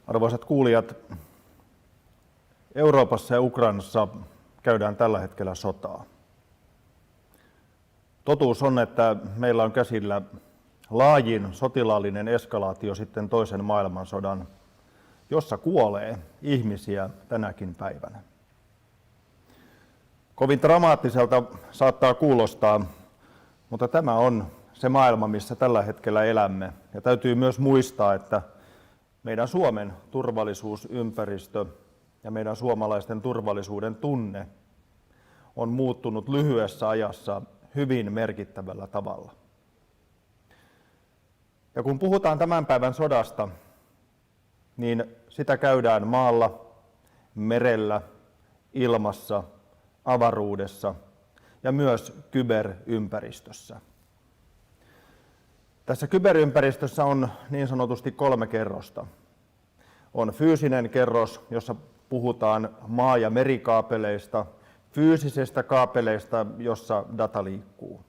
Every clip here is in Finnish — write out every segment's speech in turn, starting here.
Arvoisat kuulijat, Euroopassa ja Ukrainassa käydään tällä hetkellä sotaa. Totuus on, että meillä on käsillä laajin sotilaallinen eskalaatio sitten toisen maailmansodan, jossa kuolee ihmisiä tänäkin päivänä. Kovin dramaattiselta saattaa kuulostaa, mutta tämä on se maailma, missä tällä hetkellä elämme. Ja täytyy myös muistaa, että meidän Suomen turvallisuusympäristö ja meidän suomalaisten turvallisuuden tunne on muuttunut lyhyessä ajassa hyvin merkittävällä tavalla. Ja kun puhutaan tämän päivän sodasta, niin sitä käydään maalla, merellä, ilmassa, avaruudessa ja myös kyberympäristössä. Tässä kyberympäristössä on niin sanotusti 3 kerrosta. On fyysinen kerros, jossa puhutaan maa- ja merikaapeleista, fyysisistä kaapeleista, jossa data liikkuu.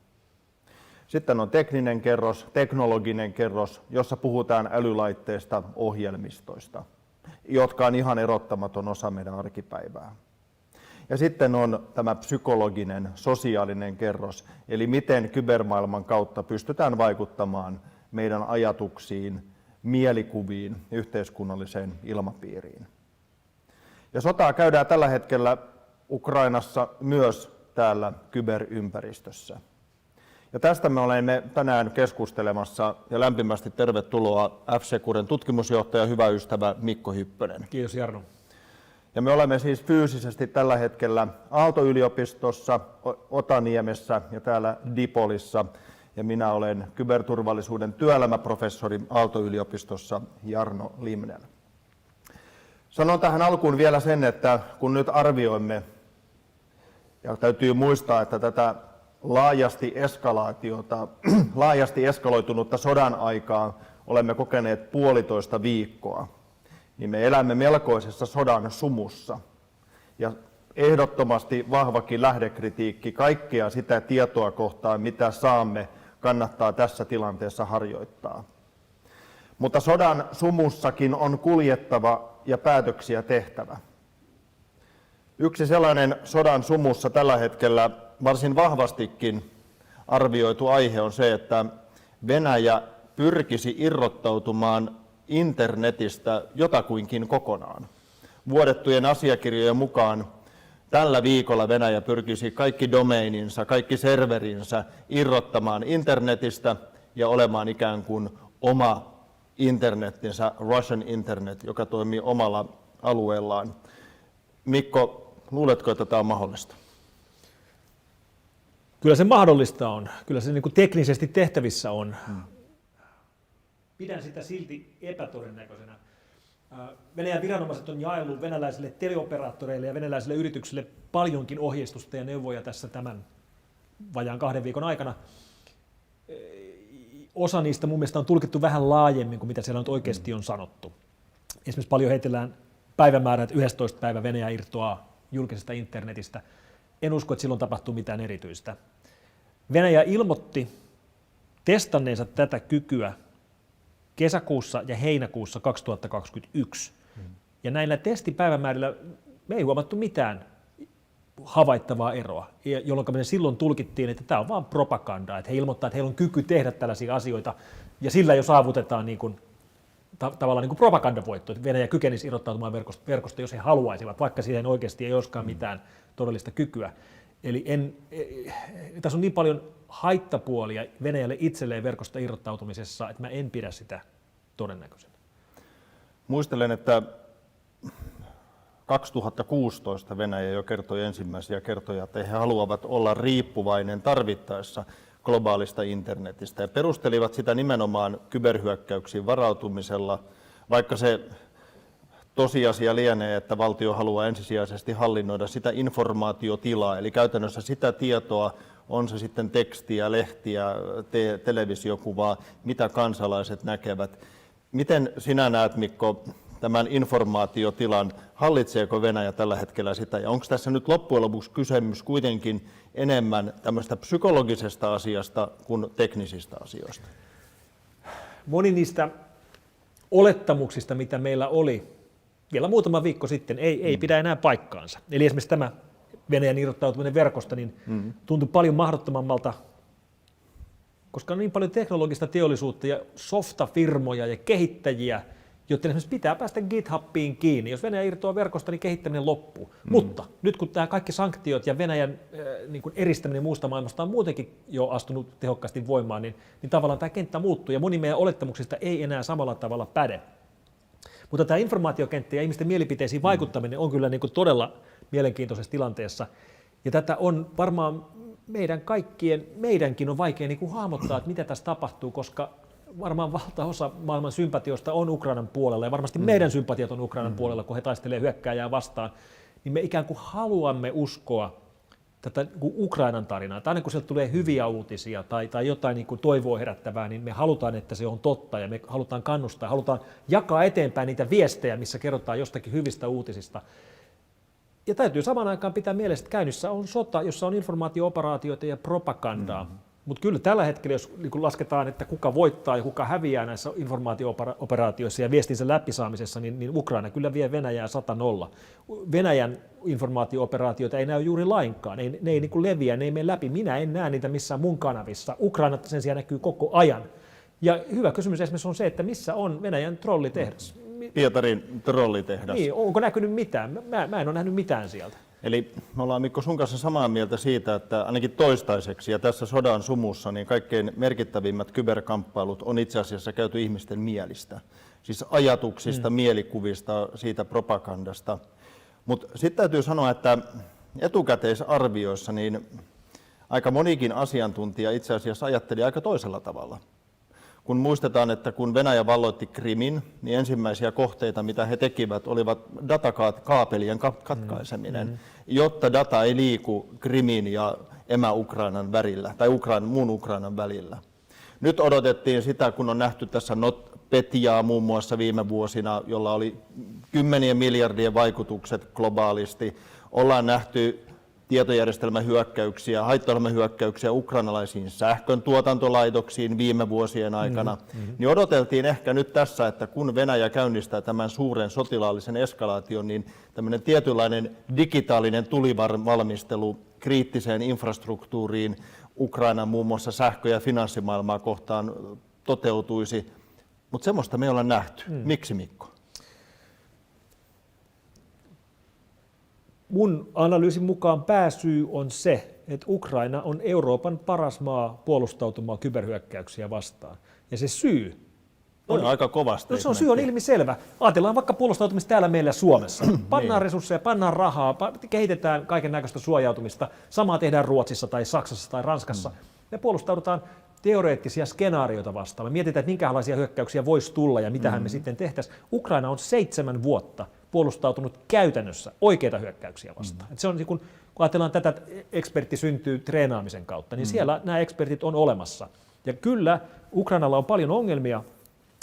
Sitten on tekninen kerros, teknologinen kerros, jossa puhutaan älylaitteista, ohjelmistoista, jotka on ihan erottamaton osa meidän arkipäivää. Ja sitten on tämä psykologinen, sosiaalinen kerros, eli miten kybermaailman kautta pystytään vaikuttamaan meidän ajatuksiin, mielikuviin, yhteiskunnalliseen ilmapiiriin. Ja sotaa käydään tällä hetkellä Ukrainassa myös täällä kyberympäristössä. Ja tästä me olemme tänään keskustelemassa ja lämpimästi tervetuloa F-Securen tutkimusjohtaja, hyvä ystävä Mikko Hyppönen. Kiitos Jarno. Ja me olemme siis fyysisesti tällä hetkellä Aalto-yliopistossa, Otaniemessä ja täällä Dipolissa. Ja minä olen kyberturvallisuuden työelämäprofessori Aalto-yliopistossa Jarno Limnell. Sanon tähän alkuun vielä sen, että kun nyt arvioimme, ja täytyy muistaa, että tätä laajasti eskaloitunutta sodan aikaa olemme kokeneet 1,5 viikkoa, niin me elämme melkoisessa sodan sumussa. Ja ehdottomasti vahvakin lähdekritiikki kaikkea sitä tietoa kohtaan, mitä saamme, kannattaa tässä tilanteessa harjoittaa. Mutta sodan sumussakin on kuljettava ja päätöksiä tehtävä. Yksi sellainen sodan sumussa tällä hetkellä varsin vahvastikin arvioitu aihe on se, että Venäjä pyrkisi irrottautumaan internetistä jotakuinkin kokonaan. Vuodettujen asiakirjojen mukaan tällä viikolla Venäjä pyrkisi kaikki domaininsa, kaikki serverinsä irrottamaan internetistä ja olemaan ikään kuin oma internettinsä, Russian internet, joka toimii omalla alueellaan. Mikko, luuletko, että tämä on mahdollista? Kyllä se mahdollista on. Kyllä se niin kuin teknisesti tehtävissä on. Pidän sitä silti epätodennäköisenä. Venäjän viranomaiset on jaellut venäläisille teleoperaattoreille ja venäläisille yrityksille paljonkin ohjeistusta ja neuvoja tässä tämän vajaan 2 viikon aikana. Osa niistä mun mielestä on tulkittu vähän laajemmin kuin mitä siellä nyt oikeasti on sanottu. Esimerkiksi paljon heitellään päivämäärä, että 11. päivä Venäjä irtoaa julkisesta internetistä. En usko, että silloin tapahtuu mitään erityistä. Venäjä ilmoitti testanneensa tätä kykyä kesäkuussa ja heinäkuussa 2021. Ja näillä testipäivämäärillä me ei huomattu mitään havaittavaa eroa, jolloin me silloin tulkittiin, että tämä on vain propagandaa, että he ilmoittavat, että heillä on kyky tehdä tällaisia asioita, ja sillä jo saavutetaan niin kuin, tavallaan niin kuin propagandavoitto, että Venäjä kykenisi irrottautumaan verkosta, jos he haluaisivat, vaikka siihen oikeasti ei olisikaan mitään todellista kykyä. Eli tässä on niin paljon haittapuolia Venäjälle itselleen verkosta irrottautumisessa, että mä en pidä sitä todennäköisenä. Muistelen, että 2016 Venäjä jo kertoi ensimmäisiä kertoja, että he haluavat olla riippuvainen tarvittaessa globaalista internetistä ja perustelivat sitä nimenomaan kyberhyökkäyksiin varautumisella, vaikka se tosiasia lienee, että valtio haluaa ensisijaisesti hallinnoida sitä informaatiotilaa, eli käytännössä sitä tietoa, on se sitten tekstiä, lehtiä, televisiokuvaa, mitä kansalaiset näkevät. Miten sinä näet, Mikko, tämän informaatiotilan, hallitseeko Venäjä tällä hetkellä sitä, ja onko tässä nyt loppujen lopuksi kysymys kuitenkin enemmän tämmöistä psykologisesta asiasta kuin teknisistä asioista? Moni niistä olettamuksista, mitä meillä oli vielä muutama viikko sitten, ei pidä enää paikkaansa. Eli esimerkiksi tämä Venäjän irrottautuminen verkosta niin tuntui paljon mahdottomammalta, koska on niin paljon teknologista teollisuutta ja softafirmoja ja kehittäjiä, joten esimerkiksi pitää päästä GitHubiin kiinni. Jos Venäjä irtoaa verkosta, niin kehittäminen loppuu. Mutta nyt kun tämä kaikki sanktiot ja Venäjän niin kuin eristäminen muusta maailmasta on muutenkin jo astunut tehokkaasti voimaan, niin tavallaan tämä kenttä muuttuu ja moni meidän olettamuksista ei enää samalla tavalla päde. Mutta tämä informaatiokenttä ja ihmisten mielipiteisiin vaikuttaminen on kyllä niin kuin todella mielenkiintoisessa tilanteessa. Ja tätä on varmaan meidänkin on vaikea niin kuin hahmottaa, että mitä tässä tapahtuu, koska varmaan valtaosa maailman sympatioista on Ukrainan puolella ja varmasti meidän sympatiat on Ukrainan puolella, kun he taistelevat hyökkääjää vastaan, niin me ikään kuin haluamme uskoa tätä Ukrainan tarinaa. Tai aina kun sieltä tulee hyviä uutisia tai jotain niin kuin toivoa herättävää, niin me halutaan, että se on totta ja me halutaan kannustaa, halutaan jakaa eteenpäin niitä viestejä, missä kerrotaan jostakin hyvistä uutisista. Ja täytyy samaan aikaan pitää mielessä, että käynnissä on sota, jossa on informaatio-operaatioita ja propagandaa. Mutta kyllä tällä hetkellä, jos lasketaan, että kuka voittaa ja kuka häviää näissä informaatio-operaatioissa ja viestinsä läpisaamisessa, niin Ukraina kyllä vie Venäjää 100-0. Venäjän informaatio-operaatioita ei näy juuri lainkaan, ne ei niin kuin leviä, ne ei mene läpi. Minä en näe niitä missään mun kanavissa. Ukraina sen sijaan näkyy koko ajan. Ja hyvä kysymys esimerkiksi on se, että missä on Venäjän trollitehdas? Pietarin trollitehdas. Niin, onko näkynyt mitään? Mä en ole nähnyt mitään sieltä. Eli me ollaan Mikko sun kanssa samaa mieltä siitä, että ainakin toistaiseksi ja tässä sodan sumussa niin kaikkein merkittävimmät kyberkamppailut on itse asiassa käyty ihmisten mielistä. Siis ajatuksista, mielikuvista, siitä propagandasta. Mutta sitten täytyy sanoa, että etukäteisarvioissa niin aika monikin asiantuntija itse asiassa ajatteli aika toisella tavalla. Kun muistetaan, että kun Venäjä valloitti Krimin, niin ensimmäisiä kohteita, mitä he tekivät, olivat datakaapelien katkaiseminen, jotta data ei liiku Krimin ja emä-Ukrainan välillä, tai muun Ukrainan välillä. Nyt odotettiin sitä, kun on nähty tässä NotPetyaa muun muassa viime vuosina, jolla oli kymmenien miljardien vaikutukset globaalisti. Ollaan nähty tietojärjestelmähyökkäyksiä, haittaohjelmahyökkäyksiä ukrainalaisiin sähkön tuotantolaitoksiin viime vuosien aikana, niin odoteltiin ehkä nyt tässä, että kun Venäjä käynnistää tämän suuren sotilaallisen eskalaation, niin tämmöinen tietynlainen digitaalinen tulivalmistelu kriittiseen infrastruktuuriin Ukrainan muun muassa sähkö- ja finanssimaailmaa kohtaan toteutuisi, mutta semmoista me ei olla nähty. Miksi, Mikko? Mun analyysin mukaan pääsyy on se, että Ukraina on Euroopan paras maa puolustautumaan kyberhyökkäyksiä vastaan. Ja se syy on aika kovasti. No se on syy on ilmiselvä. Ajatellaan vaikka puolustautumista täällä meillä Suomessa. Pannaan resursseja, pannaan rahaa, kehitetään kaiken näköistä suojautumista. Samaa tehdään Ruotsissa tai Saksassa tai Ranskassa. Me puolustaudutaan teoreettisia skenaarioita vastaan. Me mietitään, että minkälaisia hyökkäyksiä voisi tulla ja mitähän me sitten tehtäisiin. Ukraina on 7 vuotta puolustautunut käytännössä oikeita hyökkäyksiä vastaan. Se on, kun ajatellaan tätä, että ekspertti syntyy treenaamisen kautta, niin siellä nämä ekspertit on olemassa. Ja kyllä Ukrainalla on paljon ongelmia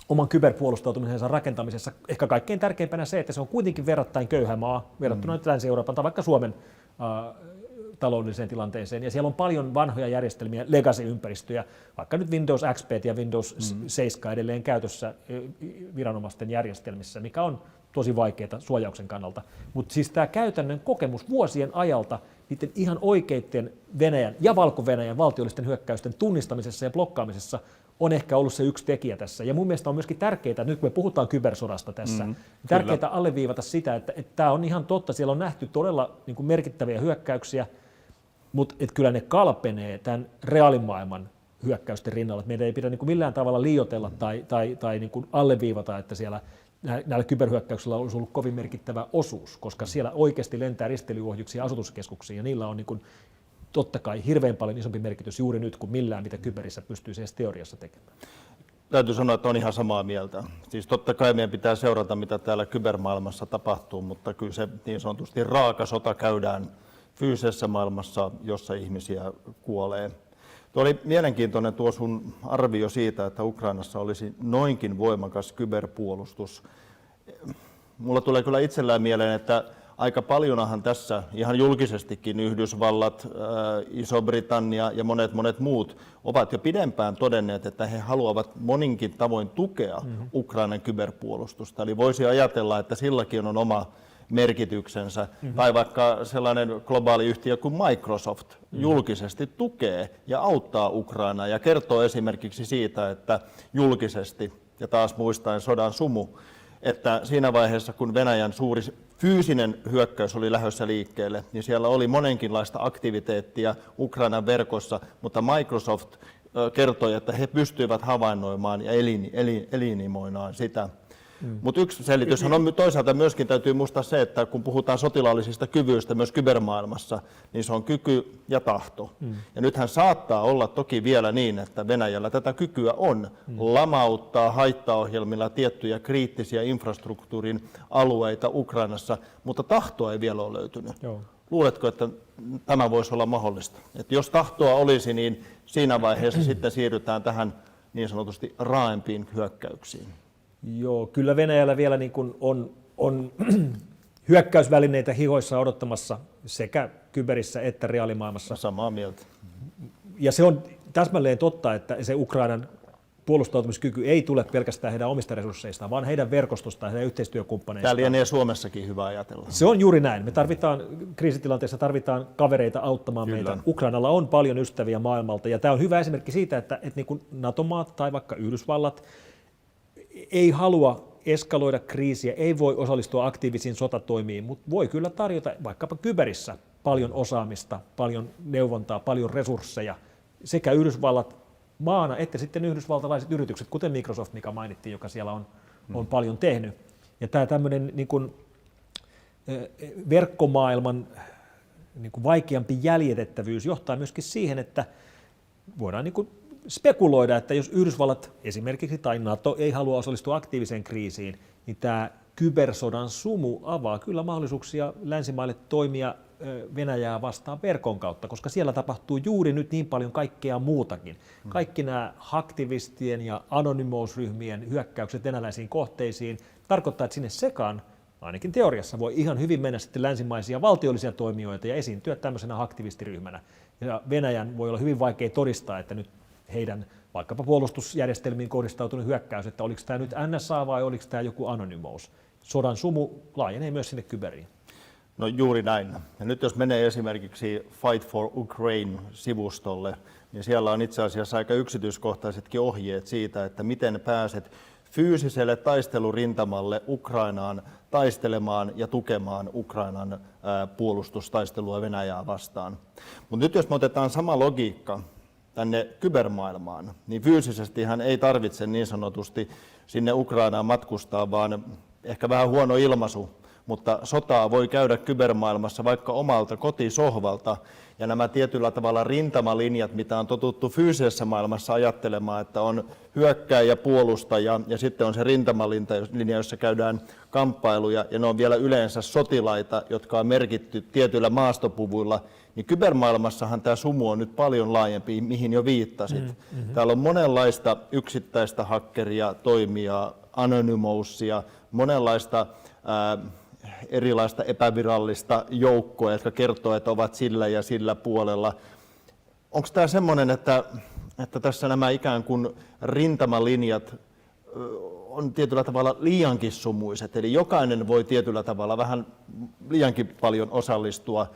oman kyberpuolustautumisensa rakentamisessa. Ehkä kaikkein tärkeimpänä se, että se on kuitenkin verrattain köyhä maa, verrattuna nyt Länsi-Euroopan tai vaikka Suomen taloudelliseen tilanteeseen. Ja siellä on paljon vanhoja järjestelmiä, legacy-ympäristöjä, vaikka nyt Windows XP ja Windows 7 edelleen käytössä viranomaisten järjestelmissä, mikä on tosi vaikeaa suojauksen kannalta. Mutta siis tämä käytännön kokemus vuosien ajalta niiden ihan oikeiden Venäjän ja Valko-Venäjän valtiollisten hyökkäysten tunnistamisessa ja blokkaamisessa on ehkä ollut se yksi tekijä tässä. Ja mun mielestä on myöskin tärkeää, nyt kun me puhutaan kybersodasta tässä, tärkeää alleviivata sitä, että tämä on ihan totta. Siellä on nähty todella niin kuin merkittäviä hyökkäyksiä, mutta kyllä ne kalpenee tämän reaalimaailman hyökkäysten rinnalla. Että meidän ei pidä niin kuin millään tavalla liioitella tai niin kuin alleviivata, että siellä näillä kyberhyökkäyksillä olisi ollut kovin merkittävä osuus, koska siellä oikeasti lentää risteilyohjuksia asutuskeskuksiin, ja niillä on niin kuin totta kai hirveän paljon isompi merkitys juuri nyt kuin millään, mitä kyberissä pystyisi edes teoriassa tekemään. Täytyy sanoa, että on ihan samaa mieltä. Siis totta kai meidän pitää seurata, mitä täällä kybermaailmassa tapahtuu, mutta kyllä se niin sanotusti raaka sota käydään fyysisessä maailmassa, jossa ihmisiä kuolee. Tuo oli mielenkiintoinen tuo sun arvio siitä, että Ukrainassa olisi noinkin voimakas kyberpuolustus. Mulla tulee kyllä itsellään mieleen, että aika paljonhan tässä ihan julkisestikin Yhdysvallat, Iso-Britannia ja monet muut ovat jo pidempään todenneet, että he haluavat moninkin tavoin tukea Ukrainan kyberpuolustusta. Eli voisi ajatella, että silläkin on oma merkityksensä. Tai vaikka sellainen globaali yhtiö kuin Microsoft julkisesti tukee ja auttaa Ukrainaa ja kertoo esimerkiksi siitä, että julkisesti, ja taas muistaen sodan sumu, että siinä vaiheessa, kun Venäjän suuri fyysinen hyökkäys oli lähdössä liikkeelle, niin siellä oli monenkinlaista aktiviteettia Ukrainan verkossa, mutta Microsoft kertoi, että he pystyivät havainnoimaan ja eliminoimaan sitä. Mutta yksi selityshän on toisaalta myöskin, täytyy muistaa se, että kun puhutaan sotilaallisista kyvyistä myös kybermaailmassa, niin se on kyky ja tahto. Ja nythän saattaa olla toki vielä niin, että Venäjällä tätä kykyä on lamauttaa haittaohjelmilla tiettyjä kriittisiä infrastruktuurin alueita Ukrainassa, mutta tahtoa ei vielä ole löytynyt. Joo. Luuletko, että tämä voisi olla mahdollista? Että jos tahtoa olisi, niin siinä vaiheessa sitten siirrytään tähän niin sanotusti raaempiin hyökkäyksiin. Joo, kyllä Venäjällä vielä niin kuin on hyökkäysvälineitä hihoissa odottamassa sekä kyberissä että reaalimaailmassa. Samaa mieltä. Ja se on täsmälleen totta, että se Ukrainan puolustautumiskyky ei tule pelkästään heidän omista resursseistaan, vaan heidän verkostostaan, heidän yhteistyökumppaneistaan. Tämä lienee Suomessakin hyvä ajatella. Se on juuri näin. Me kriisitilanteessa tarvitaan kavereita auttamaan meitä. Ukrainalla on paljon ystäviä maailmalta, ja tämä on hyvä esimerkki siitä, että niin kuin NATO-maat tai vaikka Yhdysvallat ei halua eskaloida kriisiä, ei voi osallistua aktiivisiin sotatoimiin, mutta voi kyllä tarjota vaikkapa kyberissä paljon osaamista, paljon neuvontaa, paljon resursseja. Sekä Yhdysvallat maana että sitten yhdysvaltalaiset yritykset, kuten Microsoft, mikä mainittiin, joka siellä on paljon tehnyt. Ja tämä tämmöinen niin kuin verkkomaailman niin kuin vaikeampi jäljitettävyys johtaa myöskin siihen, että voidaan niin kuin spekuloida, että jos Yhdysvallat esimerkiksi tai NATO ei halua osallistua aktiiviseen kriisiin, niin tämä kybersodan sumu avaa kyllä mahdollisuuksia länsimaille toimia Venäjää vastaan verkon kautta, koska siellä tapahtuu juuri nyt niin paljon kaikkea muutakin. Kaikki nämä aktivistien ja anonymous-ryhmien hyökkäykset venäläisiin kohteisiin tarkoittaa, että sinne sekaan, ainakin teoriassa, voi ihan hyvin mennä sitten länsimaisia valtiollisia toimijoita ja esiintyä tämmöisenä aktivistiryhmänä. Ja Venäjän voi olla hyvin vaikea todistaa, että nyt heidän vaikkapa puolustusjärjestelmiin kohdistautunut hyökkäys, että oliko tämä nyt NSA vai oliko tämä joku anonymous. Sodan sumu laajenee myös sinne kyberiin. No juuri näin. Ja nyt jos menee esimerkiksi Fight for Ukraine-sivustolle, niin siellä on itse asiassa aika yksityiskohtaisetkin ohjeet siitä, että miten pääset fyysiselle taistelurintamalle Ukrainaan taistelemaan ja tukemaan Ukrainan puolustustaistelua Venäjää vastaan. Mutta nyt jos me otetaan sama logiikka tänne kybermaailmaan, niin fyysisesti hän ei tarvitse niin sanotusti sinne Ukrainaan matkustaa, vaan ehkä vähän huono ilmaisu, mutta sotaa voi käydä kybermaailmassa vaikka omalta kotisohvalta, ja nämä tietyllä tavalla rintamalinjat, mitä on totuttu fyysisessä maailmassa ajattelemaan, että on hyökkääjä ja puolustaja, ja sitten on se rintamalinja, jossa käydään kamppailuja, ja ne on vielä yleensä sotilaita, jotka on merkitty tietyillä maastopuvuilla, niin kybermaailmassahan tämä sumu on nyt paljon laajempi, mihin jo viittasit. Täällä on monenlaista yksittäistä hakkeria, toimijaa, anonymousia, monenlaista erilaista epävirallista joukkoa, jotka kertoo, että ovat sillä ja sillä puolella. Onko tämä semmoinen, että tässä nämä ikään kuin rintamalinjat on tietyllä tavalla liiankin sumuiset, eli jokainen voi tietyllä tavalla vähän liiankin paljon osallistua,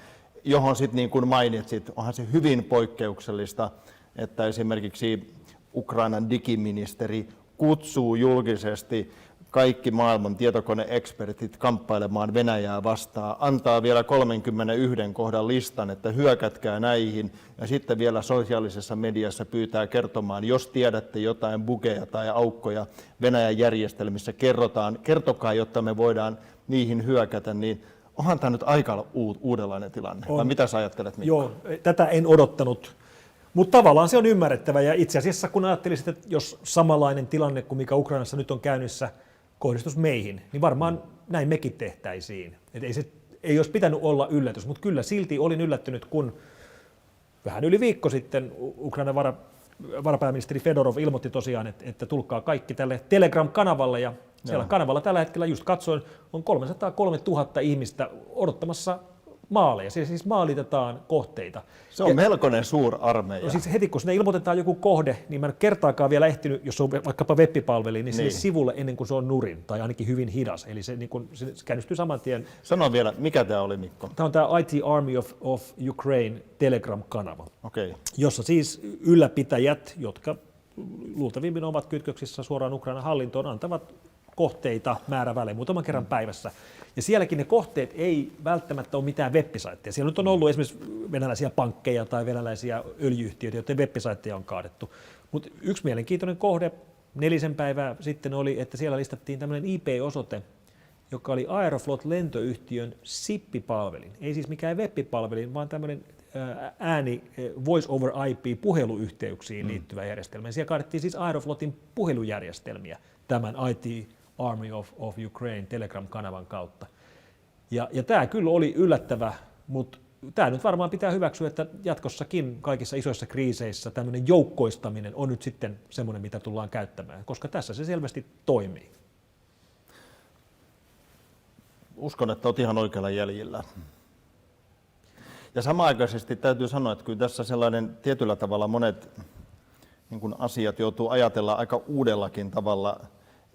johon sitten niin kuin mainitsit, onhan se hyvin poikkeuksellista, että esimerkiksi Ukrainan digiministeri kutsuu julkisesti kaikki maailman tietokoneekspertit kamppailemaan Venäjää vastaan, antaa vielä 31 kohdan listan, että hyökätkää näihin, ja sitten vielä sosiaalisessa mediassa pyytää kertomaan, jos tiedätte jotain bugeja tai aukkoja Venäjän järjestelmissä, kertokaa, jotta me voidaan niihin hyökätä, niin onhan tämä nyt aika uudenlainen tilanne, vai mitä sä ajattelet, Mikko? Joo, tätä en odottanut. Mutta tavallaan se on ymmärrettävä, ja itse asiassa kun ajattelisit, että jos samanlainen tilanne kuin mikä Ukrainassa nyt on käynnissä kohdistus meihin, niin varmaan näin mekin tehtäisiin. Ei olisi pitänyt olla yllätys, mutta kyllä silti olin yllättynyt, kun vähän yli viikko sitten Ukrainan varapääministeri Fedorov ilmoitti tosiaan, että tulkaa kaikki tälle Telegram-kanavalle, ja siellä kanavalla tällä hetkellä just katsoin, on 303 000 ihmistä odottamassa maaleja, siis maalitetaan kohteita. Se on melkoinen suurarmeija. No siis heti kun sinne ilmoitetaan joku kohde, niin mä en kertaakaan vielä ehtinyt, jos on vaikkapa web-palveli, niin sinne sivulle ennen kuin se on nurin, tai ainakin hyvin hidas, eli se, niin kun, se käynnistyy saman tien. Sano vielä, mikä tämä oli, Mikko? Tämä on tämä IT Army of Ukraine Telegram-kanava, jossa siis ylläpitäjät, jotka luultavimmin ovat kytköksissä suoraan Ukrainan hallintoon, antavat kohteita määrävälein muutaman kerran päivässä. Ja sielläkin ne kohteet ei välttämättä ole mitään web-saitteja. Siellä nyt on ollut esimerkiksi venäläisiä pankkeja tai venäläisiä öljyyhtiöitä, joiden web-saitteja on kaadettu. Mutta yksi mielenkiintoinen kohde 4 päivää sitten oli, että siellä listattiin tämmöinen IP-osoite, joka oli Aeroflot-lentoyhtiön SIP-palvelin. Ei siis mikään web-palvelin, vaan tämmöinen ääni Voice over IP puheluyhteyksiin liittyvä järjestelmä. Ja siellä kaadettiin siis Aeroflotin puhelujärjestelmiä tämän IT Army of Ukraine Telegram-kanavan kautta. Ja tämä kyllä oli yllättävä, mutta tämä nyt varmaan pitää hyväksyä, että jatkossakin kaikissa isoissa kriiseissä tämmöinen joukkoistaminen on nyt sitten semmoinen, mitä tullaan käyttämään, koska tässä se selvästi toimii. Uskon, että olet ihan oikealla jäljellä. Ja samaaikaisesti täytyy sanoa, että kyllä tässä sellainen tietyllä tavalla monet niin kuin asiat joutuu ajatella aika uudellakin tavalla.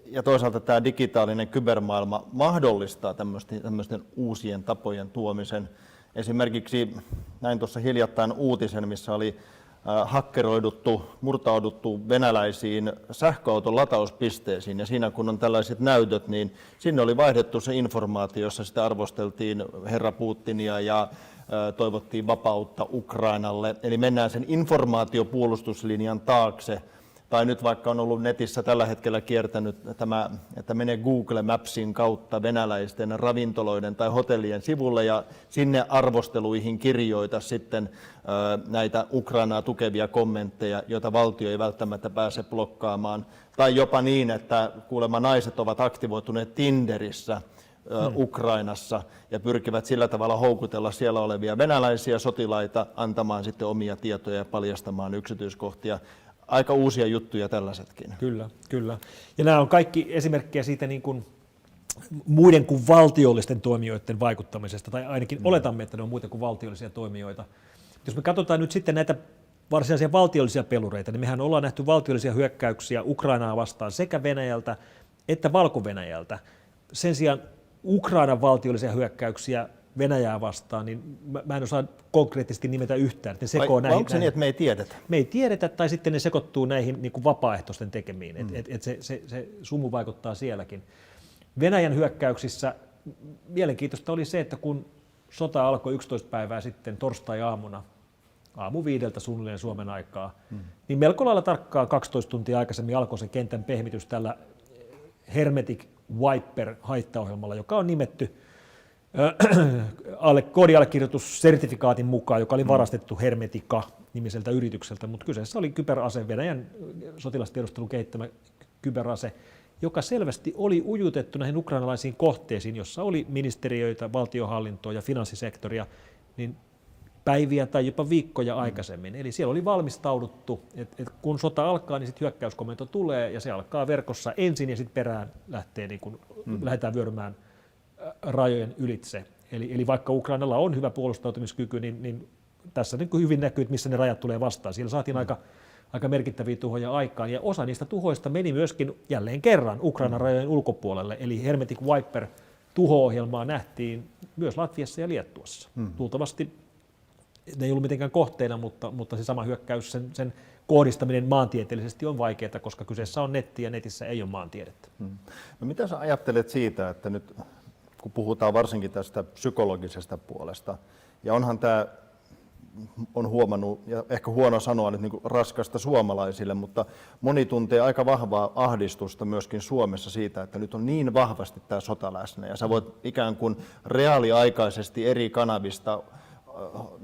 Ja toisaalta tämä digitaalinen kybermaailma mahdollistaa tämmöisten uusien tapojen tuomisen. Esimerkiksi näin tuossa hiljattain uutisen, missä oli murtauduttu venäläisiin sähköauton latauspisteisiin. Ja siinä kun on tällaiset näytöt, niin sinne oli vaihdettu se informaatio, jossa sitä arvosteltiin herra Putinia ja toivottiin vapautta Ukrainalle. Eli mennään sen informaatiopuolustuslinjan taakse. Tai nyt vaikka on ollut netissä tällä hetkellä kiertänyt tämä, että mene Google Mapsin kautta venäläisten ravintoloiden tai hotellien sivulle ja sinne arvosteluihin kirjoita sitten näitä Ukrainaa tukevia kommentteja, joita valtio ei välttämättä pääse blokkaamaan. Tai jopa niin, että kuulemma naiset ovat aktivoituneet Tinderissä Ukrainassa ja pyrkivät sillä tavalla houkutella siellä olevia venäläisiä sotilaita antamaan sitten omia tietoja ja paljastamaan yksityiskohtia. Aika uusia juttuja tällaisetkin. Kyllä, kyllä. Ja nämä on kaikki esimerkkejä siitä niin kuin muiden kuin valtiollisten toimijoiden vaikuttamisesta, tai ainakin oletamme, että ne on muita kuin valtiollisia toimijoita. Jos me katsotaan nyt sitten näitä varsinaisia valtiollisia pelureita, niin mehän ollaan nähty valtiollisia hyökkäyksiä Ukrainaa vastaan sekä Venäjältä että Valko-Venäjältä. Sen sijaan Ukrainan valtiollisia hyökkäyksiä Venäjää vastaan, niin mä en osaa konkreettisesti nimetä yhtään. Ne onko se niin, että me ei tiedetä? Me ei tiedetä, tai sitten ne sekoittuu näihin niin kuin vapaaehtoisten tekemiin. Se sumu vaikuttaa sielläkin. Venäjän hyökkäyksissä mielenkiintoista oli se, että kun sota alkoi 11 päivää sitten torstai-aamuna, aamu 5 suunnilleen Suomen aikaa, niin melko lailla tarkkaan 12 tuntia aikaisemmin alkoi se kentän pehmitys tällä Hermetic Wiper-haittaohjelmalla, joka on nimetty koodiallekirjoitussertifikaatin mukaan, joka oli varastettu Hermetica-nimiseltä yritykseltä, mutta kyseessä oli kyberase, Venäjän sotilastiedustelun kehittämä kyberase, joka selvästi oli ujutettu näihin ukrainalaisiin kohteisiin, jossa oli ministeriöitä, valtionhallintoa ja finanssisektoria, niin päiviä tai jopa viikkoja aikaisemmin. Eli siellä oli valmistauduttu, että kun sota alkaa, niin sitten hyökkäyskomento tulee ja se alkaa verkossa ensin ja sitten perään lähdetään vyörymään rajojen ylitse. Eli vaikka Ukrainalla on hyvä puolustautumiskyky, niin tässä niin hyvin näkyy, että missä ne rajat tulee vastaan. Siellä saatiin aika merkittäviä tuhoja aikaan, ja osa niistä tuhoista meni myöskin jälleen kerran Ukrainan rajojen ulkopuolelle. Eli Hermetic Wiper tuho-ohjelmaa nähtiin myös Latviassa ja Liettuassa. Luultavasti ne ei ollut mitenkään kohteena, mutta se sama hyökkäys, sen kohdistaminen maantieteellisesti on vaikeaa, koska kyseessä on netti ja netissä ei ole maantiedettä. No mitä sä ajattelet siitä, että nyt kun puhutaan varsinkin tästä psykologisesta puolesta, ja onhan tämä, on huomannut, ja ehkä huono sanoa nyt niin kuin raskasta suomalaisille, mutta moni tuntee aika vahvaa ahdistusta myöskin Suomessa siitä, että nyt on niin vahvasti tämä sota läsnä, ja sä voit ikään kuin reaaliaikaisesti eri kanavista,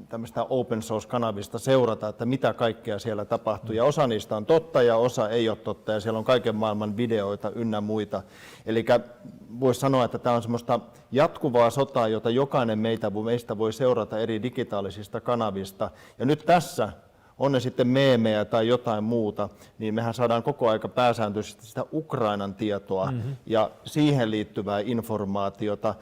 tämmöistä open source-kanavista seurata, että mitä kaikkea siellä tapahtuu. Ja osa niistä on totta ja osa ei ole totta, ja siellä on kaiken maailman videoita ynnä muita. Eli voisi sanoa, että tämä on semmoista jatkuvaa sotaa, jota jokainen meistä voi seurata eri digitaalisista kanavista. Ja nyt tässä on ne sitten meemejä tai jotain muuta, niin mehän saadaan koko aika pääsääntöisesti sitä Ukrainan tietoa ja siihen liittyvää informaatiota.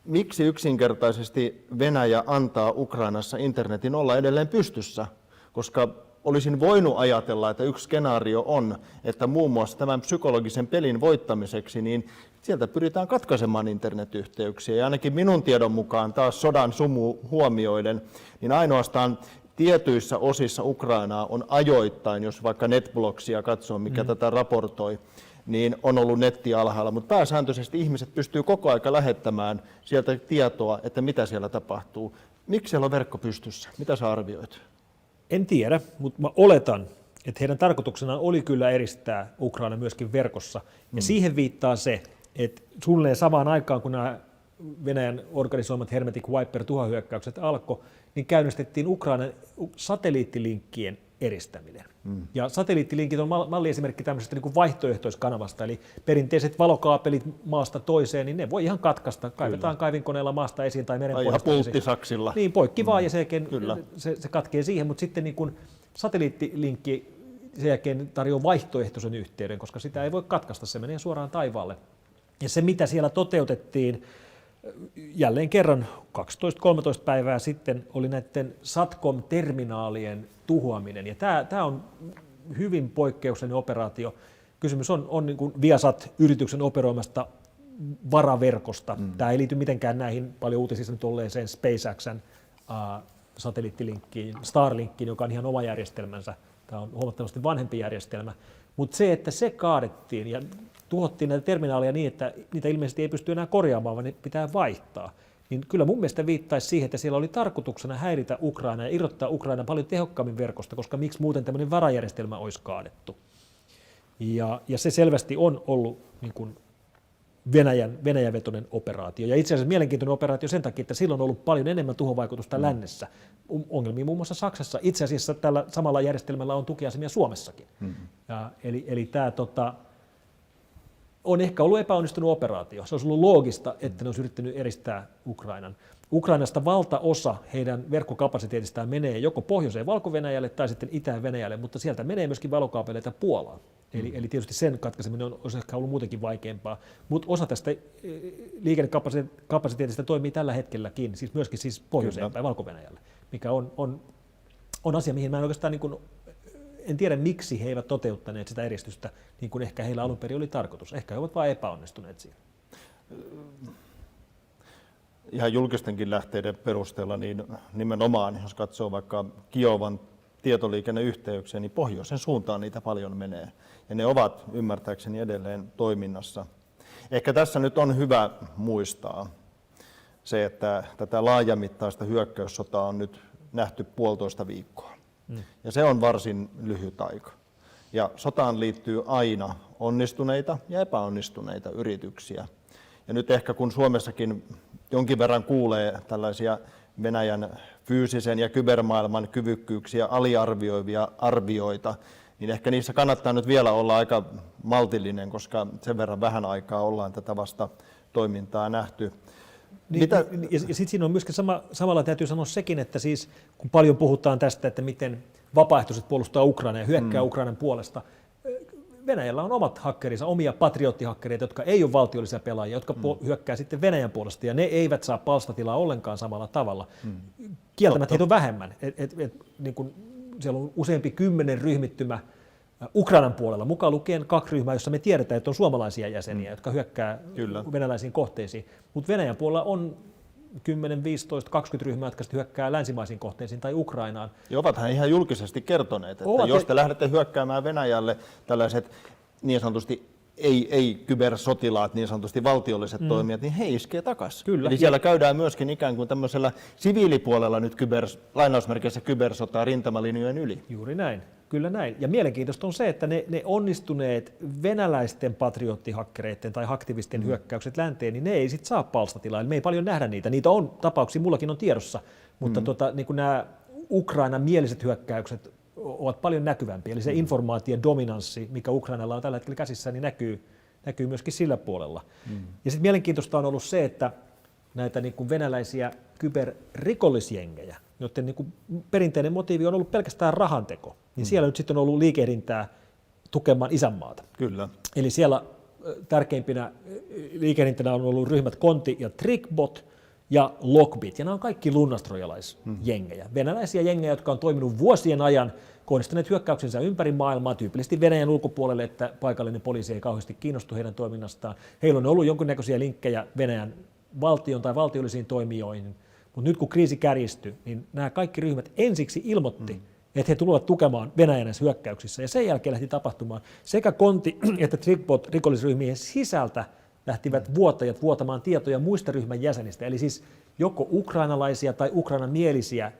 Miksi yksinkertaisesti Venäjä antaa Ukrainassa internetin olla edelleen pystyssä? Koska olisin voinut ajatella, että yksi skenaario on, että muun muassa tämän psykologisen pelin voittamiseksi, niin sieltä pyritään katkaisemaan internetyhteyksiä. Ja ainakin minun tiedon mukaan taas sodan sumu huomioiden, niin ainoastaan tietyissä osissa Ukrainaa on ajoittain, jos vaikka NetBlocksia katsoo, mikä tätä raportoi, niin on ollut netti alhaalla, mutta pääsääntöisesti ihmiset pystyy koko aika lähettämään sieltä tietoa, että mitä siellä tapahtuu. Miksi siellä on verkko pystyssä? Mitä sä arvioit? En tiedä, mutta mä oletan, että heidän tarkoituksenaan oli kyllä eristää Ukraina myöskin verkossa. Ja siihen viittaa se, että suunnilleen samaan aikaan, kun nämä Venäjän organisoimat Hermetic Viper-tuhohyökkäykset alkoi, niin käynnistettiin Ukrainan satelliittilinkkien eristäminen. Ja satelliittilinkit on malliesimerkki tämmöisestä niin kuin vaihtoehtoiskanavasta, eli perinteiset valokaapelit maasta toiseen, niin ne voi ihan katkaista. Kaivetaan kaivinkoneella maasta esiin tai merenpohjasta. Ihan pulttisaksilla. Niin, poikki vaan ja se katkee siihen, mutta sitten niin kuin satelliittilinkki sen jälkeen tarjoaa vaihtoehtoisen yhteyden, koska sitä ei voi katkaista, se menee suoraan taivaalle. Ja se, mitä siellä toteutettiin, jälleen kerran 12-13 päivää sitten oli näiden Satcom-terminaalien tuhoaminen. Ja tämä on hyvin poikkeuksellinen operaatio. Kysymys on niin kuin Viasat-yrityksen operoimasta varaverkosta. Tämä ei liity mitenkään näihin paljon uutisissa nyt olleeseen SpaceXn satelliittilinkkiin, Starlinkkiin, joka on ihan oma järjestelmänsä. Tämä on huomattavasti vanhempi järjestelmä. Mutta se, että se kaadettiin ja tuhottiin näitä terminaaleja niin, että niitä ilmeisesti ei pysty enää korjaamaan, vaan ne pitää vaihtaa. Niin kyllä mun mielestä viittaisi siihen, että siellä oli tarkoituksena häiritä Ukrainaa ja irrottaa Ukraina paljon tehokkaammin verkosta, koska miksi muuten tämmöinen varajärjestelmä olisi kaadettu. Ja se selvästi on ollut niin kuin Venäjän-vetoinen operaatio. Ja itse asiassa mielenkiintoinen operaatio sen takia, että silloin on ollut paljon enemmän tuhovaikutusta lännessä. Ongelmia muun muassa Saksassa. Itse asiassa tällä samalla järjestelmällä on tukiasemia Suomessakin. Eli tämä on ehkä ollut epäonnistunut operaatio. Se olisi ollut loogista, että ne olisi yrittänyt eristää Ukrainan. Ukrainasta valtaosa heidän verkkokapasiteetistaan menee joko pohjoiseen Valko-Venäjälle tai sitten itään Venäjälle, mutta sieltä menee myöskin valokaapeleita Puolaan. Eli tietysti sen katkaiseminen olisi ehkä ollut muutenkin vaikeampaa, mutta osa tästä liikennekapasiteetista toimii tällä hetkelläkin, siis myöskin siis pohjoiseen päin Valko-Venäjälle, mikä on asia, mihin mä en oikeastaan niin kuin, en tiedä, miksi he eivät toteuttaneet sitä eristystä niin kuin ehkä heillä alun perin oli tarkoitus. Ehkä he ovat vain epäonnistuneet siinä. Ihan julkistenkin lähteiden perusteella, niin nimenomaan, jos katsoo vaikka Kiovan tietoliikenneyhteyksiä, niin pohjoisen suuntaan niitä paljon menee. Ja ne ovat ymmärtääkseni edelleen toiminnassa. Ehkä tässä nyt on hyvä muistaa se, että tätä laajamittaista hyökkäyssotaa on nyt nähty 1,5 viikkoa. Ja se on varsin lyhyt aika. Ja sotaan liittyy aina onnistuneita ja epäonnistuneita yrityksiä. Ja nyt ehkä kun Suomessakin jonkin verran kuulee tällaisia Venäjän fyysisen ja kybermaailman kyvykkyyksiä aliarvioivia arvioita, niin ehkä niissä kannattaa nyt vielä olla aika maltillinen, koska sen verran vähän aikaa ollaan tätä vasta toimintaa nähty. Ja sitten siinä on myöskin samalla täytyy sanoa sekin, että siis kun paljon puhutaan tästä, että miten vapaaehtoiset puolustaa Ukrainaa ja hyökkää Ukrainan puolesta, Venäjällä on omat hakkerinsa, omia patriottihakkereita, jotka ei ole valtiollisia pelaajia, jotka hyökkää sitten Venäjän puolesta, ja ne eivät saa palstatilaa ollenkaan samalla tavalla. Kieltämättä heitä on vähemmän. Niin kun siellä on useampi 10 ryhmittymä Ukrainan puolella, mukaan lukien 2 ryhmää, jossa me tiedetään, että on suomalaisia jäseniä, jotka hyökkää venäläisiin kohteisiin. Mutta Venäjän puolella on 10, 15, 20 ryhmää, jotka hyökkää länsimaisiin kohteisiin tai Ukrainaan. Ja ovathan ihan julkisesti kertoneet, että jos te lähdette hyökkäämään Venäjälle tällaiset niin sanotusti ei-kybersotilaat, niin sanotusti valtiolliset toimijat, niin he iskee takaisin. Kyllä. Eli siellä käydään myöskin ikään kuin tämmöisellä siviilipuolella nyt lainausmerkeissä kybersotaa rintamalinjojen yli. Juuri näin. Kyllä näin. Ja mielenkiintoista on se, että ne onnistuneet venäläisten patriottihakkereiden tai aktivistien hyökkäykset länteen, niin ne ei sitten saa palstatilaa. Eli me ei paljon nähdä niitä. Niitä on tapauksia, mullakin on tiedossa, mutta niin kuin nämä Ukrainan mieliset hyökkäykset ovat paljon näkyvämpiä. Eli se informaation dominanssi, mikä Ukrainalla on tällä hetkellä käsissä, niin näkyy myöskin sillä puolella. Ja sitten mielenkiintoista on ollut se, että näitä niin kuin venäläisiä kyberrikollisjengejä, joiden niin kuin perinteinen motiivi on ollut pelkästään rahanteko, niin siellä nyt sitten on ollut liikehdintää tukemaan isänmaata. Kyllä. Eli siellä tärkeimpinä liikehdintänä on ollut ryhmät Konti ja Trickbot ja Lockbit, ja nämä on kaikki lunnastrojalaisjengejä. Venäläisiä jengejä, jotka on toiminut vuosien ajan, kohdistaneet hyökkäyksensä ympäri maailmaa, tyypillisesti Venäjän ulkopuolelle, että paikallinen poliisi ei kauheasti kiinnostu heidän toiminnastaan. Heillä on ollut jonkinnäköisiä linkkejä Venäjän valtion tai valtiollisiin toimijoihin, mutta nyt kun kriisi kärjistyi, niin nämä kaikki ryhmät ensiksi ilmoitti, että he tulevat tukemaan Venäjän näissä hyökkäyksissä, ja sen jälkeen lähti tapahtumaan sekä Konti että Trickbot rikollisryhmien sisältä lähtivät vuotajat vuotamaan tietoja muista ryhmän jäsenistä, eli siis joko ukrainalaisia tai ukrainan mielisiä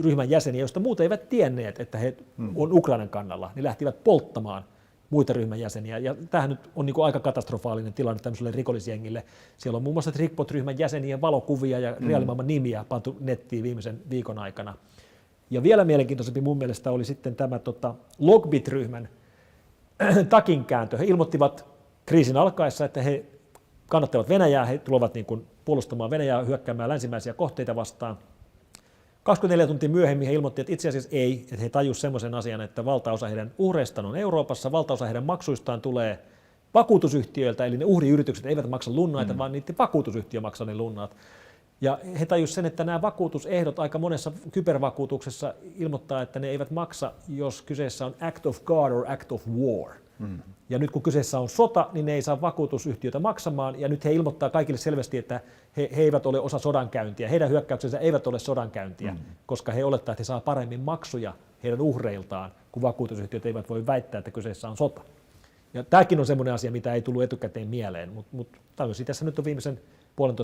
ryhmän jäseniä, joista muut eivät tienneet, että he on Ukrainan kannalla, niin lähtivät polttamaan muita ryhmän jäseniä. Ja tämähän nyt on niin kuin aika katastrofaalinen tilanne tämmöiselle rikollisjengille. Siellä on muun muassa Trickbot-ryhmän jäsenien valokuvia ja reaalimaailman nimiä pantu nettiin viimeisen viikon aikana. Ja vielä mielenkiintoisempi mun mielestä oli sitten tämä Lockbit-ryhmän takinkääntö. He ilmoittivat kriisin alkaessa, että he kannattavat Venäjää, he tulevat niin kuin puolustamaan Venäjää, hyökkäämään länsimäisiä kohteita vastaan. 24 tuntia myöhemmin he ilmoittivat, että itse asiassa ei, että he tajusivat semmoisen asian, että valtaosa heidän uhreistaan on Euroopassa, valtaosa heidän maksuistaan tulee vakuutusyhtiöiltä, eli ne uhriyritykset eivät maksa lunnaita, vaan niiden vakuutusyhtiö maksaa ne lunnaat. Ja he tajusivat sen, että nämä vakuutusehdot aika monessa kybervakuutuksessa ilmoittaa, että ne eivät maksa, jos kyseessä on act of God or act of war. Ja nyt kun kyseessä on sota, niin ne ei saa vakuutusyhtiötä maksamaan, ja nyt he ilmoittaa kaikille selvästi, että he eivät ole osa sodankäyntiä, heidän hyökkäyksensä eivät ole sodankäyntiä, koska he olettavat, että he saa paremmin maksuja heidän uhreiltaan, kun vakuutusyhtiöt eivät voi väittää, että kyseessä on sota. Ja tämäkin on semmoinen asia, mitä ei tullut etukäteen mieleen, mutta tämmöisiä tässä nyt on viimeisen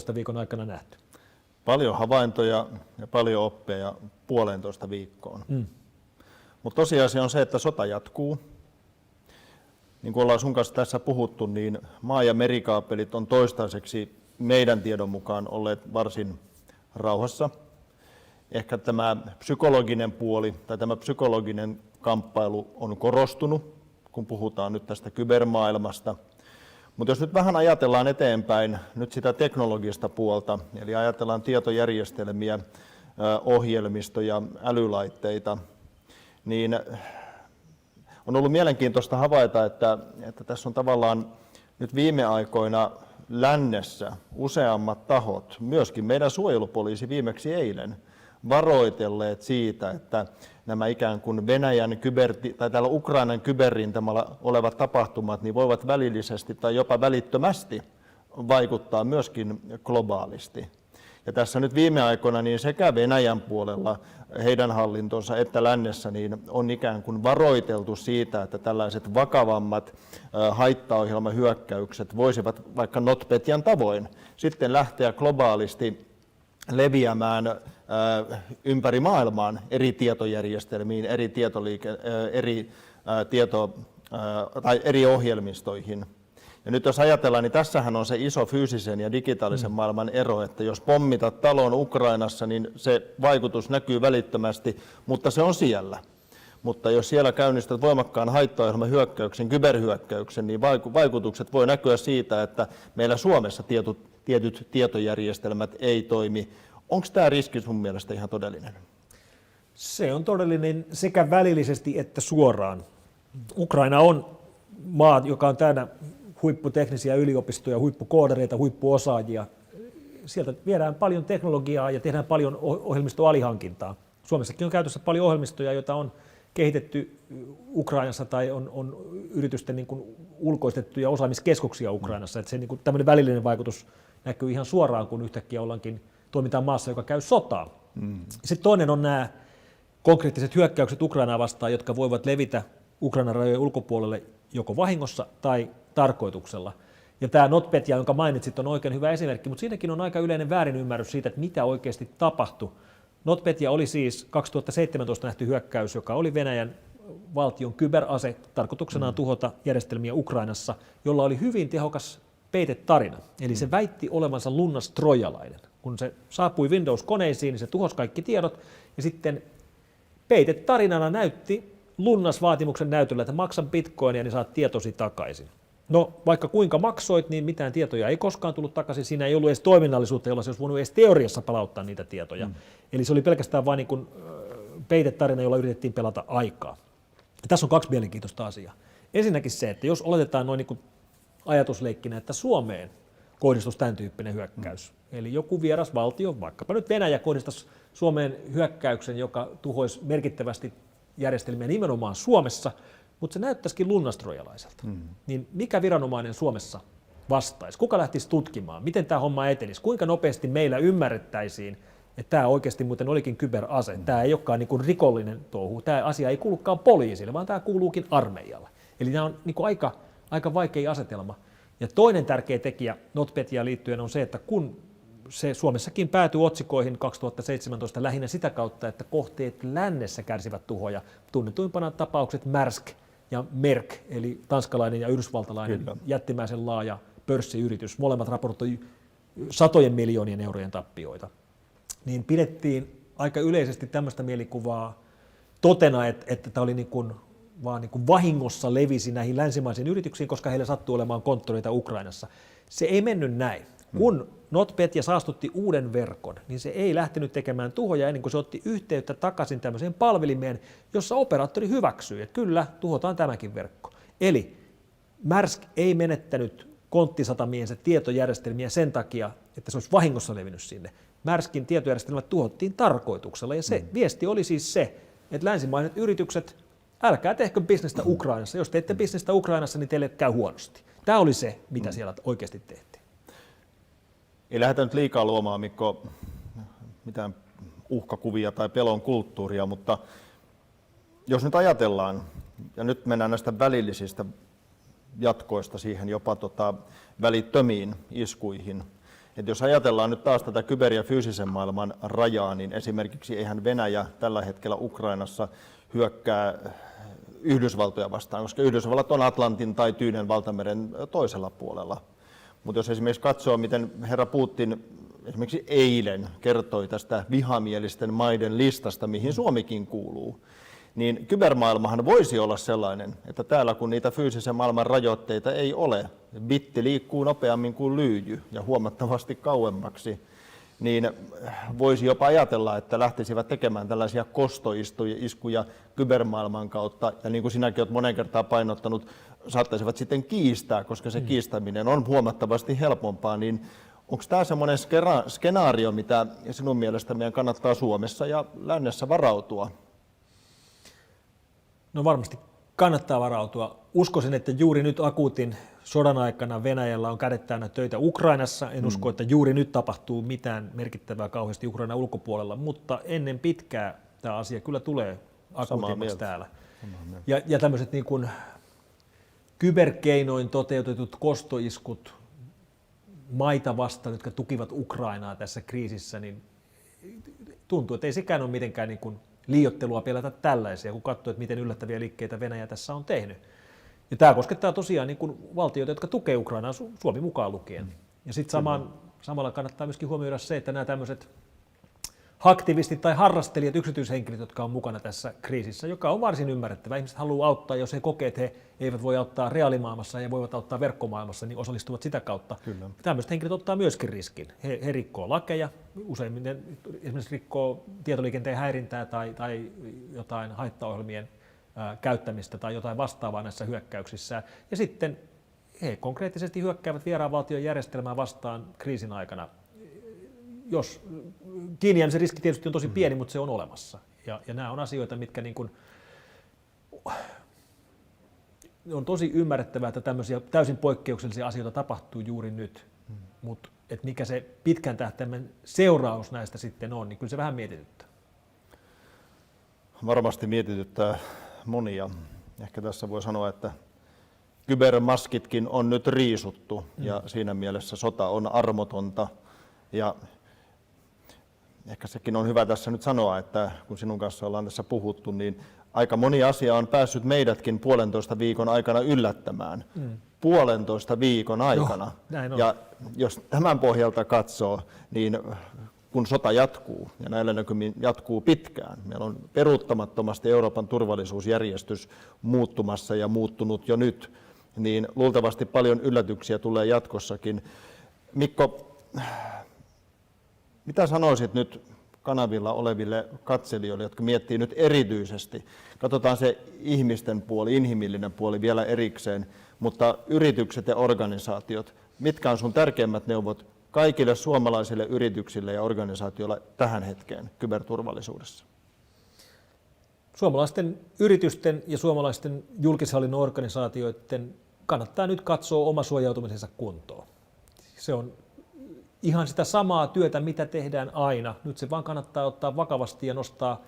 1,5 viikon aikana nähty. Paljon havaintoja ja paljon oppeja 1,5 viikkoon. Mutta tosiasia on se, että sota jatkuu. Niin kuin ollaan sun kanssa tässä puhuttu, niin maa- ja merikaapelit on toistaiseksi meidän tiedon mukaan olleet varsin rauhassa. Ehkä tämä psykologinen puoli tai tämä psykologinen kamppailu on korostunut, kun puhutaan nyt tästä kybermaailmasta. Mutta jos nyt vähän ajatellaan eteenpäin nyt sitä teknologista puolta, eli ajatellaan tietojärjestelmiä, ohjelmistoja, älylaitteita, niin on ollut mielenkiintoista havaita, että tässä on tavallaan nyt viime aikoina lännessä useammat tahot, myöskin meidän suojelupoliisi viimeksi eilen, varoitelleet siitä, että nämä ikään kuin Venäjän tai täällä Ukrainan kyberrintamalla olevat tapahtumat niin voivat välillisesti tai jopa välittömästi vaikuttaa myöskin globaalisti. Ja tässä nyt viime aikoina niin sekä Venäjän puolella heidän hallintonsa että lännessä niin on ikään kuin varoiteltu siitä, että tällaiset vakavammat haittaohjelmahyökkäykset voisivat vaikka NotPetyan tavoin sitten lähteä globaalisti leviämään ympäri maailmaan eri tietojärjestelmiin, eri ohjelmistoihin. Ja nyt jos ajatellaan, niin tässähän on se iso fyysisen ja digitaalisen maailman ero, että jos pommitat talon Ukrainassa, niin se vaikutus näkyy välittömästi, mutta se on siellä. Mutta jos siellä käynnistät voimakkaan haittaohjelmahyökkäyksen, kyberhyökkäyksen, niin vaikutukset voi näkyä siitä, että meillä Suomessa tietyt tietojärjestelmät ei toimi. Onko tämä riski sun mielestä ihan todellinen? Se on todellinen sekä välillisesti että suoraan. Ukraina on maa, joka on täynnä huipputeknisiä yliopistoja, huippukoodareita, huippuosaajia. Sieltä viedään paljon teknologiaa ja tehdään paljon ohjelmistoalihankintaa. Suomessakin on käytössä paljon ohjelmistoja, joita on kehitetty Ukrainassa tai on yritysten niin kuin ulkoistettuja osaamiskeskuksia Ukrainassa. Että se niin kuin tämmöinen välillinen vaikutus näkyy ihan suoraan, kun yhtäkkiä toimitaan maassa, joka käy sotaa. Sitten toinen on nämä konkreettiset hyökkäykset Ukrainaa vastaan, jotka voivat levitä Ukrainan rajojen ulkopuolelle joko vahingossa tai tarkoituksella. Ja tämä NotPetya, jonka mainitsit, on oikein hyvä esimerkki, mutta siinäkin on aika yleinen väärinymmärrys siitä, että mitä oikeasti tapahtui. NotPetya oli siis 2017 nähty hyökkäys, joka oli Venäjän valtion kyberase, tarkoituksenaan tuhota järjestelmiä Ukrainassa, jolla oli hyvin tehokas peitetarina. Eli se väitti olevansa lunnastrojalainen. Kun se saapui Windows-koneisiin, niin se tuhosi kaikki tiedot, ja sitten peitetarinana näytti lunnasvaatimuksen näytöllä, että maksan bitcoinia, niin saat tietosi takaisin. No vaikka kuinka maksoit, niin mitään tietoja ei koskaan tullut takaisin. Siinä ei ollut edes toiminnallisuutta, jolla se olisi voinut edes teoriassa palauttaa niitä tietoja. Eli se oli pelkästään vain niin kuin peitetarina, jolla yritettiin pelata aikaa. Ja tässä on kaksi mielenkiintoista asiaa. Ensinnäkin se, että jos oletetaan noin niin kuin ajatusleikkinä, että Suomeen kohdistuisi tämän tyyppinen hyökkäys, eli joku vieras valtio, vaikkapa nyt Venäjä, kohdistaisi Suomeen hyökkäyksen, joka tuhoisi merkittävästi järjestelmiä nimenomaan Suomessa, mutta se näyttäisikin lunnastrojalaiselta. Niin mikä viranomainen Suomessa vastaisi? Kuka lähtisi tutkimaan? Miten tämä homma etenisi? Kuinka nopeasti meillä ymmärrettäisiin, että tämä oikeasti muuten olikin kyberase? Tämä ei olekaan niin kuin rikollinen touhu. Tämä asia ei kuulukaan poliisille, vaan tämä kuuluukin armeijalle. Eli tämä on niin kuin aika vaikea asetelma. Ja toinen tärkeä tekijä NotPetya liittyen on se, että kun se Suomessakin päätyi otsikoihin 2017 lähinnä sitä kautta, että kohteet lännessä kärsivät tuhoja. Tunnetuimpana tapaukset Maersk ja Merck, eli tanskalainen ja yhdysvaltalainen jättimäisen laaja pörssiyritys. Molemmat raportoi satojen miljoonien eurojen tappioita. Niin pidettiin aika yleisesti tämmöistä mielikuvaa totena, että tämä oli vaan niin kuin vahingossa levisi näihin länsimaisiin yrityksiin, koska heillä sattuu olemaan konttoreita Ukrainassa. Se ei mennyt näin. Kun NotPetya saastutti uuden verkon, niin se ei lähtenyt tekemään tuhoja ennen kuin se otti yhteyttä takaisin tämmöiseen palvelimeen, jossa operaattori hyväksyy, että kyllä, tuhotaan tämäkin verkko. Eli Maersk ei menettänyt konttisatamiensa tietojärjestelmiä sen takia, että se olisi vahingossa levinnyt sinne. Maerskin tietojärjestelmät tuhottiin tarkoituksella, ja se viesti oli siis se, että länsimaiset yritykset, älkää tehkö bisnestä Ukrainassa. Jos teette bisnestä Ukrainassa, niin teille käy huonosti. Tämä oli se, mitä siellä oikeasti tehtiin. Ei lähdetä nyt liikaa luomaan, Mikko, mitään uhkakuvia tai pelon kulttuuria, mutta jos nyt ajatellaan, ja nyt mennään näistä välillisistä jatkoista siihen jopa välittömiin iskuihin, että jos ajatellaan nyt taas tätä kyber- ja fyysisen maailman rajaa, niin esimerkiksi eihän Venäjä tällä hetkellä Ukrainassa hyökkää Yhdysvaltoja vastaan, koska Yhdysvallat on Atlantin tai Tyynen valtameren toisella puolella. Mutta jos esimerkiksi katsoo, miten herra Putin esimerkiksi eilen kertoi tästä vihamielisten maiden listasta, mihin Suomikin kuuluu, niin kybermaailmahan voisi olla sellainen, että täällä kun niitä fyysisen maailman rajoitteita ei ole, bitti liikkuu nopeammin kuin lyijy ja huomattavasti kauemmaksi, niin voisi jopa ajatella, että lähtisivät tekemään tällaisia kostoiskuja kybermaailman kautta, ja niin kuin sinäkin olet monen kertaa painottanut, saattaisivat sitten kiistää, koska se kiistäminen on huomattavasti helpompaa, niin onko tämä semmoinen skenaario, mitä sinun mielestä meidän kannattaa Suomessa ja lännessä varautua? No varmasti kannattaa varautua. Uskoisin, että juuri nyt akuutin sodan aikana Venäjällä on kädet täynnä töitä Ukrainassa. En usko, että juuri nyt tapahtuu mitään merkittävää kauheasti Ukrainan ulkopuolella, mutta ennen pitkää tämä asia kyllä tulee akuutimmaksi täällä. Ja tämmöiset niin kuin kyberkeinoin toteutetut kostoiskut maita vastaan, jotka tukivat Ukrainaa tässä kriisissä, niin tuntuu, että ei sekään ole mitenkään niin kuin liioittelua pelätä tällaisia, kun katsoo, että miten yllättäviä liikkeitä Venäjä tässä on tehnyt. Ja tämä koskettaa tosiaan niin kuin valtioita, jotka tukee Ukrainaa, Suomi mukaan lukien. Ja sitten samalla kannattaa myöskin huomioida se, että nämä tämmöiset aktivistit tai harrastelijat, yksityishenkilöt, jotka on mukana tässä kriisissä, joka on varsin ymmärrettävä. Ihmiset haluaa auttaa, jos he kokee, että he eivät voi auttaa reaalimaailmassa ja voivat auttaa verkkomaailmassa, niin osallistuvat sitä kautta. Kyllä. Tämmöiset henkilöt ottaa myöskin riskin. He rikkoo lakeja, useimmiten esimerkiksi rikkoo tietoliikenteen häirintää tai jotain haittaohjelmien käyttämistä tai jotain vastaavaa näissä hyökkäyksissä. Ja sitten he konkreettisesti hyökkäävät vieraan valtion järjestelmää vastaan kriisin aikana. Jos kiinni jäämisen riski tietysti on tosi pieni, mutta se on olemassa. Ja nämä on asioita, mitkä niin kuin, on tosi ymmärrettävää, että tämmöisiä täysin poikkeuksellisia asioita tapahtuu juuri nyt. Mutta mikä se pitkän tähtäimen seuraus näistä sitten on, niin kyllä se vähän mietityttää. Varmasti mietityttää monia. Ehkä tässä voi sanoa, että kybermaskitkin on nyt riisuttu ja siinä mielessä sota on armotonta. Ja ehkä sekin on hyvä tässä nyt sanoa, että kun sinun kanssa ollaan tässä puhuttu, niin aika moni asia on päässyt meidätkin 1,5 viikon aikana yllättämään. 1,5 viikon aikana. Ja jos tämän pohjalta katsoo, niin kun sota jatkuu, ja näillä näkymin jatkuu pitkään, meillä on peruuttamattomasti Euroopan turvallisuusjärjestys muuttumassa ja muuttunut jo nyt, niin luultavasti paljon yllätyksiä tulee jatkossakin. Mikko, mitä sanoisit nyt kanavilla oleville katselijoille, jotka miettii nyt erityisesti, katsotaan se ihmisten puoli, inhimillinen puoli vielä erikseen, mutta yritykset ja organisaatiot, mitkä on sun tärkeimmät neuvot kaikille suomalaisille yrityksille ja organisaatioille tähän hetkeen kyberturvallisuudessa? Suomalaisten yritysten ja suomalaisten julkishallinnon organisaatioiden kannattaa nyt katsoa oma suojautumisensa kuntoon. Se on ihan sitä samaa työtä, mitä tehdään aina. Nyt se vaan kannattaa ottaa vakavasti ja nostaa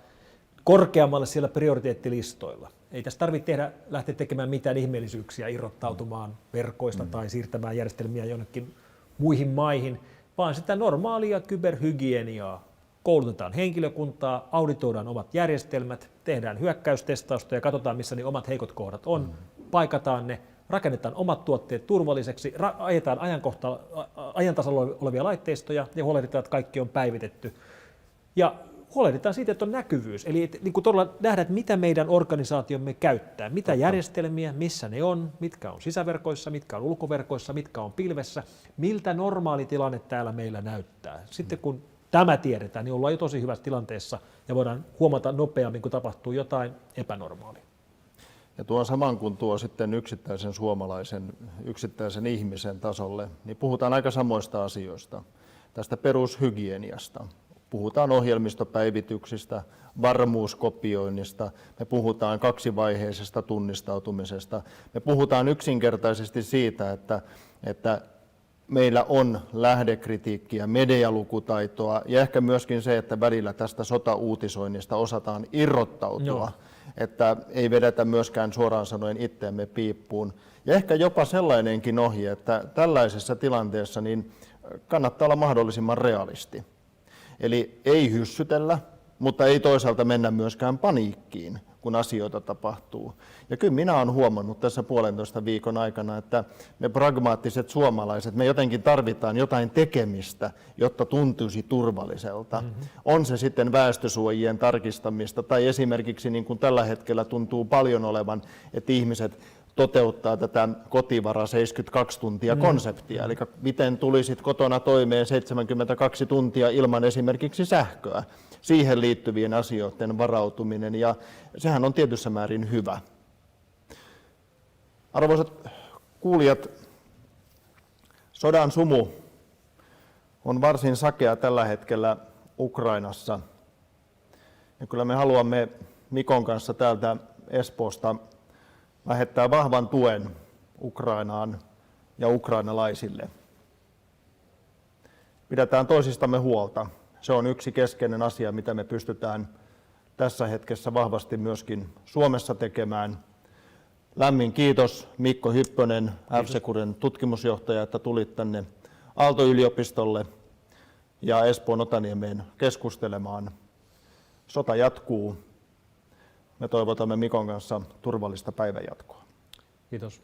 korkeammalle siellä prioriteettilistoilla. Ei tässä tarvitse lähteä tekemään mitään ihmeellisyyksiä, irrottautumaan verkoista tai siirtämään järjestelmiä jonnekin muihin maihin, vaan sitä normaalia kyberhygieniaa. Koulutetaan henkilökuntaa, auditoidaan omat järjestelmät, tehdään hyökkäystestausta ja katsotaan, missä ne omat heikot kohdat on, paikataan ne, rakennetaan omat tuotteet turvalliseksi, ajetaan ajan tasalla olevia laitteistoja ja huolehditaan, että kaikki on päivitetty. Ja huolehditaan siitä, että on näkyvyys, eli niin kuin todella nähdään, että mitä meidän organisaatiomme käyttää, mitä järjestelmiä, missä ne on, mitkä on sisäverkoissa, mitkä on ulkoverkoissa, mitkä on pilvessä, miltä normaali tilanne täällä meillä näyttää. Sitten kun tämä tiedetään, niin ollaan jo tosi hyvässä tilanteessa ja voidaan huomata nopeammin, kun tapahtuu jotain epänormaalia. Ja tuo saman kun tuo sitten yksittäisen suomalaisen, yksittäisen ihmisen tasolle, niin puhutaan aika samoista asioista, tästä perushygieniasta. Puhutaan ohjelmistopäivityksistä, varmuuskopioinnista, me puhutaan kaksivaiheisesta tunnistautumisesta, me puhutaan yksinkertaisesti siitä, että meillä on lähdekritiikkiä, medialukutaitoa ja ehkä myöskin se, että välillä tästä sotauutisoinnista osataan irrottautua, että ei vedetä myöskään suoraan sanoen itseämme piippuun. Ja ehkä jopa sellainenkin ohje, että tällaisessa tilanteessa niin kannattaa olla mahdollisimman realisti. Eli ei hyssytellä, mutta ei toisaalta mennä myöskään paniikkiin, kun asioita tapahtuu. Ja kyllä minä olen huomannut tässä 1,5 viikon aikana, että me pragmaattiset suomalaiset, me jotenkin tarvitaan jotain tekemistä, jotta tuntuisi turvalliselta. On se sitten väestösuojien tarkistamista tai esimerkiksi niin kuin tällä hetkellä tuntuu paljon olevan, että ihmiset toteuttaa tätä kotivara 72 tuntia konseptia, eli miten tulisit kotona toimeen 72 tuntia ilman esimerkiksi sähköä, siihen liittyvien asioiden varautuminen, ja sehän on tietyssä määrin hyvä. Arvoisat kuulijat, sodan sumu on varsin sakea tällä hetkellä Ukrainassa, ja kyllä me haluamme Mikon kanssa täältä Espoosta lähettää vahvan tuen Ukrainaan ja ukrainalaisille. Pidetään toisistamme huolta. Se on yksi keskeinen asia, mitä me pystytään tässä hetkessä vahvasti myöskin Suomessa tekemään. Lämmin kiitos Mikko Hyppönen, F-Securen tutkimusjohtaja, että tulit tänne Aalto-yliopistolle ja Espoon Otaniemeen keskustelemaan. Sota jatkuu. Me toivotamme Mikon kanssa turvallista päivänjatkoa. Kiitos.